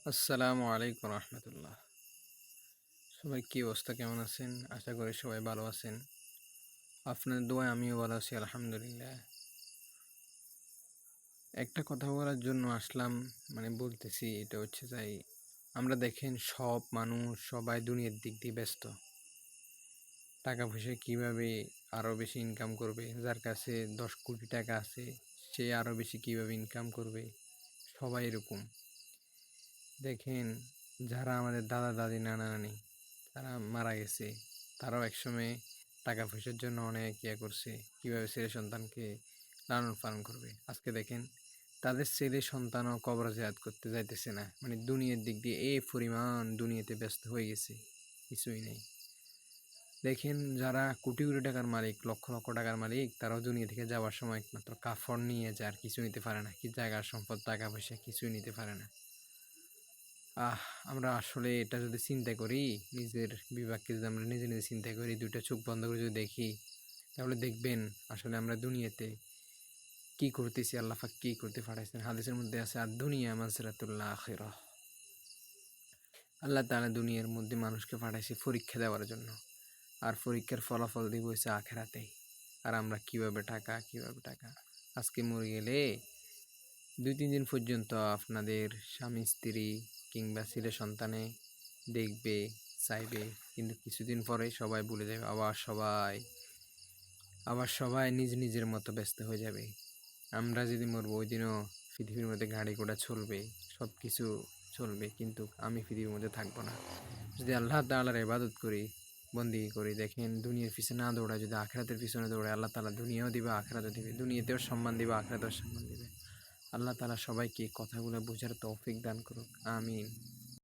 আসসালামু আলাইকুম রহমতুল্লাহ। সবাই কি অবস্থা, কেমন আছেন? আশা করি সবাই ভালো আছেন। আপনার দোয়ায় আমিও ভালো আছি, আলহামদুলিল্লাহ। একটা কথা বলার জন্য আসলাম, বলতেছি, এটা হচ্ছে যাই, আমরা দেখেন সব মানুষ সবাই দুনিয়ার দিক দিয়ে ব্যস্ত। টাকা পয়সা কীভাবে আরও বেশি ইনকাম করবে, যার কাছে 10 কোটি টাকা আছে সে আরও বেশি কীভাবে ইনকাম করবে, সবাই এরকম। দেখেন, যারা আমাদের দাদা দাদি নানা নানি তারা মারা গেছে, তারাও একসময় টাকা পয়সার জন্য অনেক করছে, কীভাবে ছেলে সন্তানকে লালন পালন করবে। আজকে দেখেন তাদের ছেলে সন্তানও কবর জিয়ারত করতে যাইতেছে না, দুনিয়ার দিক দিয়ে এই পরিমাণ দুনিয়াতে ব্যস্ত হয়ে গেছে, কিছুই নেই। দেখেন, যারা কোটি কোটি টাকার মালিক, লক্ষ লক্ষ টাকার মালিক, তারাও দুনিয়া থেকে যাওয়ার সময় একমাত্র কাফড় নিয়ে যায়, আর কিছু নিতে পারে না। কি জায়গার সম্পদ, টাকা পয়সা কিছুই নিতে পারে না। আমরা আসলে এটা যদি চিন্তা করি, নিজের বিভাগকে যদি আমরা নিজে নিজে চিন্তা করি, দুইটা চোখ বন্ধ করে যদি দেখি, তাহলে দেখবেন আসলে আমরা দুনিয়াতে কি করতেছি, আল্লাহ পাক কি করতে পাঠাইছেন। হাদিসের মধ্যে আছে, আর দুনিয়া মাজরাতুল আখিরাহ। আল্লাহ তাআলা দুনিয়ার মধ্যে মানুষকে পাঠাইছে পরীক্ষা দেওয়ার জন্য, আর পরীক্ষার ফলাফল দিব হচ্ছে আখিরাতে। আর আমরা কিভাবে টাকা আজকে মরে গেলে 2-3 দিন পর্যন্ত আপনাদের স্বামী স্ত্রী কিংবা ছেলে সন্তানে দেখবে, চাইবে, কিন্তু কিছুদিন পরে সবাই ভুলে যাবে। আবার সবাই নিজ নিজের মতো ব্যস্ত হয়ে যাবে। আমরা যদি মরবো, ওই দিনও পৃথিবীর মধ্যে গাড়ি ঘোড়া চলবে, সব কিছু চলবে, কিন্তু আমি পৃথিবীর মধ্যে থাকবো না। যদি আল্লাহ তাআলার ইবাদত করি, বন্দেগী করি, দেখেন দুনিয়ার পিছনে না দৌড়ায়, যদি আখিরাতের পিছনে দৌড়ায়, আল্লাহ তাআলা দুনিয়াও দিবে, আখিরাতও দিবে। দুনিয়াতেও সম্মান দিবে, আখিরাতেও সম্মান দিবে। আল্লাহ তাআলা সবাইকে কথাগুলো বোঝার তৌফিক দান করুক, আমিন।